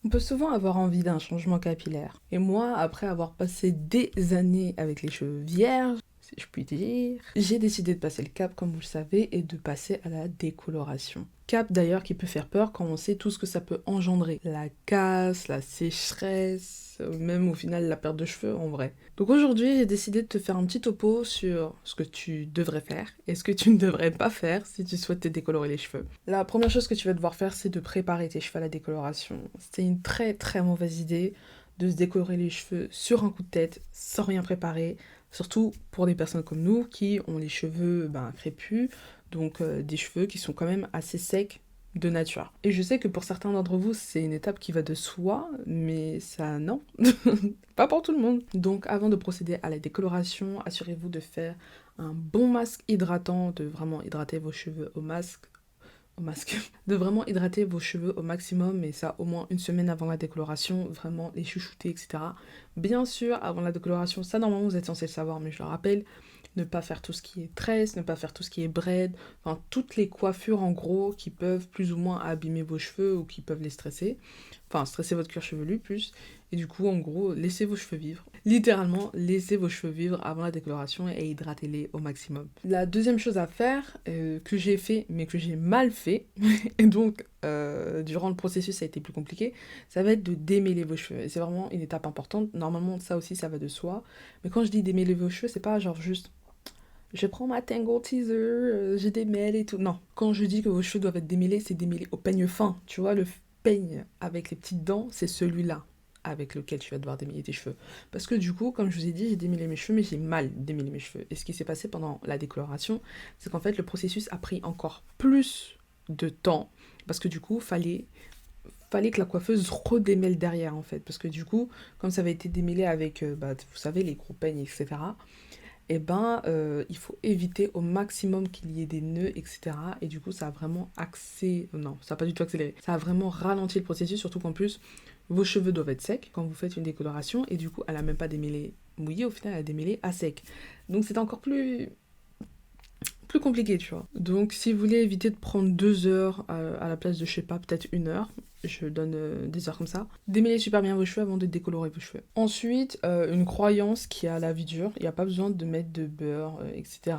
On peut souvent avoir envie d'un changement capillaire. Et moi, après avoir passé des années avec les cheveux vierges, si je puis dire, j'ai décidé de passer le cap, comme vous le savez, et de passer à la décoloration. Cap d'ailleurs qui peut faire peur quand on sait tout ce que ça peut engendrer. La casse, la sécheresse, même au final la perte de cheveux en vrai. Donc aujourd'hui, j'ai décidé de te faire un petit topo sur ce que tu devrais faire et ce que tu ne devrais pas faire si tu souhaites te décolorer les cheveux. La première chose que tu vas devoir faire, c'est de préparer tes cheveux à la décoloration. C'est une très très mauvaise idée de se décolorer les cheveux sur un coup de tête, sans rien préparer, surtout pour des personnes comme nous qui ont les cheveux crépus, donc des cheveux qui sont quand même assez secs de nature. Et je sais que pour certains d'entre vous, c'est une étape qui va de soi, mais ça, non, pas pour tout le monde. Donc avant de procéder à la décoloration, assurez-vous de faire un bon masque hydratant, de vraiment hydrater vos cheveux au masque, de vraiment hydrater vos cheveux au maximum, et ça au moins une semaine avant la décoloration, vraiment les chouchouter, etc. Bien sûr, avant la décoloration, ça normalement vous êtes censé le savoir, mais je le rappelle, ne pas faire tout ce qui est tresse, ne pas faire tout ce qui est braid, enfin toutes les coiffures en gros qui peuvent plus ou moins abîmer vos cheveux ou qui peuvent les stresser, enfin stresser votre cuir chevelu plus, et du coup en gros laissez vos cheveux vivre. Littéralement, laissez vos cheveux vivre avant la décoloration et hydratez-les au maximum. La deuxième chose à faire, que j'ai fait mais que j'ai mal fait, et donc durant le processus ça a été plus compliqué, ça va être de démêler vos cheveux. Et c'est vraiment une étape importante. Normalement ça aussi ça va de soi, mais quand je dis démêler vos cheveux, c'est pas genre juste je prends ma Tangle Teezer, je démêle et tout. Non, quand je dis que vos cheveux doivent être démêlés, c'est démêlé au peigne fin. Tu vois, le peigne avec les petites dents, c'est celui-là avec lequel tu vas devoir démêler tes cheveux. Parce que du coup, comme je vous ai dit, j'ai démêlé mes cheveux, mais j'ai mal démêlé mes cheveux. Et ce qui s'est passé pendant la décoloration, c'est qu'en fait, le processus a pris encore plus de temps. Parce que du coup, fallait que la coiffeuse redémêle derrière, en fait. Parce que du coup, comme ça avait été démêlé avec, vous savez, les gros peignes, etc., il faut éviter au maximum qu'il y ait des nœuds, etc. Et du coup, ça a vraiment non, ça n'a pas du tout accéléré. Ça a vraiment ralenti le processus, surtout qu'en plus, vos cheveux doivent être secs quand vous faites une décoloration, et du coup, elle n'a même pas démêlé mouillé, au final, elle a démêlé à sec. Donc c'est encore plus compliqué, tu vois. Donc si vous voulez éviter de prendre 2 heures à la place de, je sais pas, peut-être 1 heure, je donne des heures comme ça, démêlez super bien vos cheveux avant de décolorer vos cheveux. Ensuite, une croyance qui a la vie dure, il n'y a pas besoin de mettre de beurre, etc.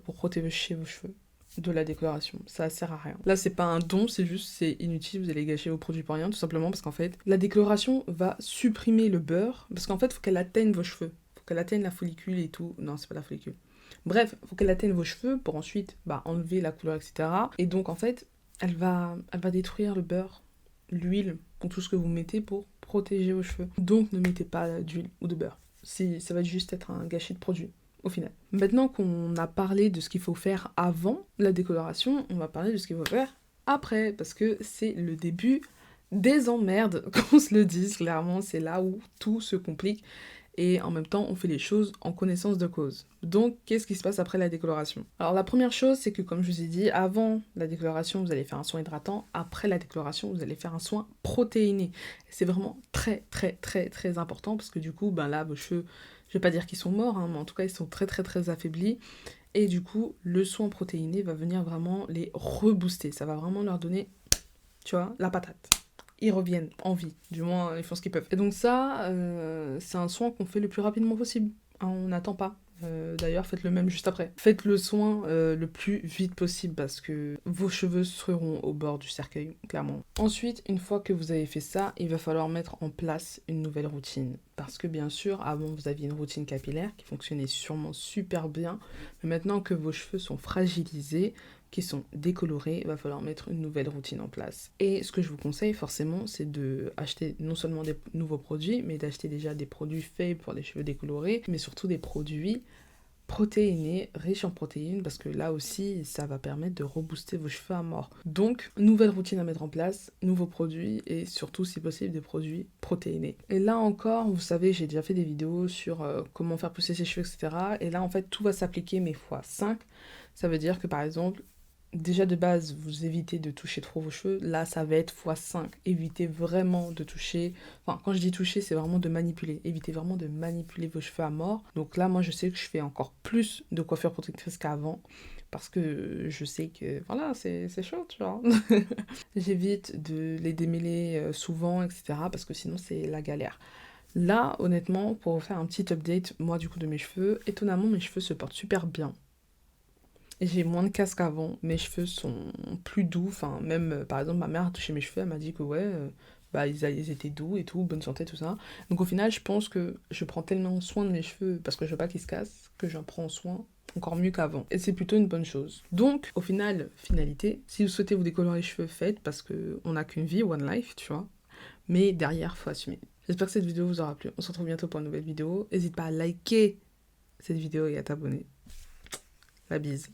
pour protéger vos cheveux de la décoloration, ça sert à rien. Là c'est pas un don, c'est inutile, vous allez gâcher vos produits pour rien, tout simplement parce qu'en fait, la décoloration va supprimer le beurre, parce qu'en fait, faut qu'elle atteigne vos cheveux, faut qu'elle atteigne la follicule et tout, non c'est pas la follicule. Bref, il faut qu'elle atteigne vos cheveux pour ensuite enlever la couleur, etc. Et donc en fait, elle va détruire le beurre, l'huile, ou tout ce que vous mettez pour protéger vos cheveux. Donc ne mettez pas d'huile ou de beurre. Ça va juste être un gâchis de produit au final. Maintenant qu'on a parlé de ce qu'il faut faire avant la décoloration, on va parler de ce qu'il faut faire après, parce que c'est le début des emmerdes, qu'on se le dise clairement, c'est là où tout se complique et en même temps on fait les choses en connaissance de cause. Donc qu'est-ce qui se passe après la décoloration? Alors la première chose c'est que comme je vous ai dit, avant la décoloration vous allez faire un soin hydratant, après la décoloration vous allez faire un soin protéiné. C'est vraiment très très très très important parce que du coup là vos cheveux, je vais pas dire qu'ils sont morts, hein, mais en tout cas ils sont très très très affaiblis. Et du coup, le soin protéiné va venir vraiment les rebooster. Ça va vraiment leur donner, tu vois, la patate. Ils reviennent en vie, du moins ils font ce qu'ils peuvent. Et donc ça, c'est un soin qu'on fait le plus rapidement possible. Hein, on n'attend pas. D'ailleurs, faites le même juste après. Faites le soin le plus vite possible parce que vos cheveux seront au bord du cercueil, clairement. Ensuite, une fois que vous avez fait ça, il va falloir mettre en place une nouvelle routine. Parce que bien sûr, avant vous aviez une routine capillaire qui fonctionnait sûrement super bien, mais maintenant que vos cheveux sont fragilisés, qui sont décolorés, il va falloir mettre une nouvelle routine en place. Et ce que je vous conseille forcément, c'est de acheter non seulement des nouveaux produits, mais d'acheter déjà des produits faits pour les cheveux décolorés, mais surtout des produits protéinés, riches en protéines, parce que là aussi, ça va permettre de rebooster vos cheveux à mort. Donc, nouvelle routine à mettre en place, nouveaux produits, et surtout, si possible, des produits protéinés. Et là encore, vous savez, j'ai déjà fait des vidéos sur comment faire pousser ses cheveux, etc. Et là, en fait, tout va s'appliquer, mais fois 5. Ça veut dire que, par exemple, déjà de base, vous évitez de toucher trop vos cheveux. Là, ça va être x5. Évitez vraiment de toucher. Enfin, quand je dis toucher, c'est vraiment de manipuler. Évitez vraiment de manipuler vos cheveux à mort. Donc là, moi, je sais que je fais encore plus de coiffure protectrice qu'avant. parce que je sais que, voilà, c'est chaud, tu vois. J'évite de les démêler souvent, etc., parce que sinon, c'est la galère. Là, honnêtement, pour vous faire un petit update, moi, du coup, de mes cheveux, étonnamment, mes cheveux se portent super bien. Et j'ai moins de casse qu'avant, mes cheveux sont plus doux, enfin, même, par exemple, ma mère a touché mes cheveux, elle m'a dit que, ouais, bah, ils étaient doux et tout, bonne santé, tout ça. Donc, au final, je pense que je prends tellement soin de mes cheveux, parce que je veux pas qu'ils se cassent, que j'en prends soin encore mieux qu'avant. Et c'est plutôt une bonne chose. Donc, au final, finalité, si vous souhaitez vous décolorer les cheveux, faites, parce que on n'a qu'une vie, one life, tu vois. Mais derrière, faut assumer. J'espère que cette vidéo vous aura plu. On se retrouve bientôt pour une nouvelle vidéo. N'hésite pas à liker cette vidéo et à t'abonner. La bise.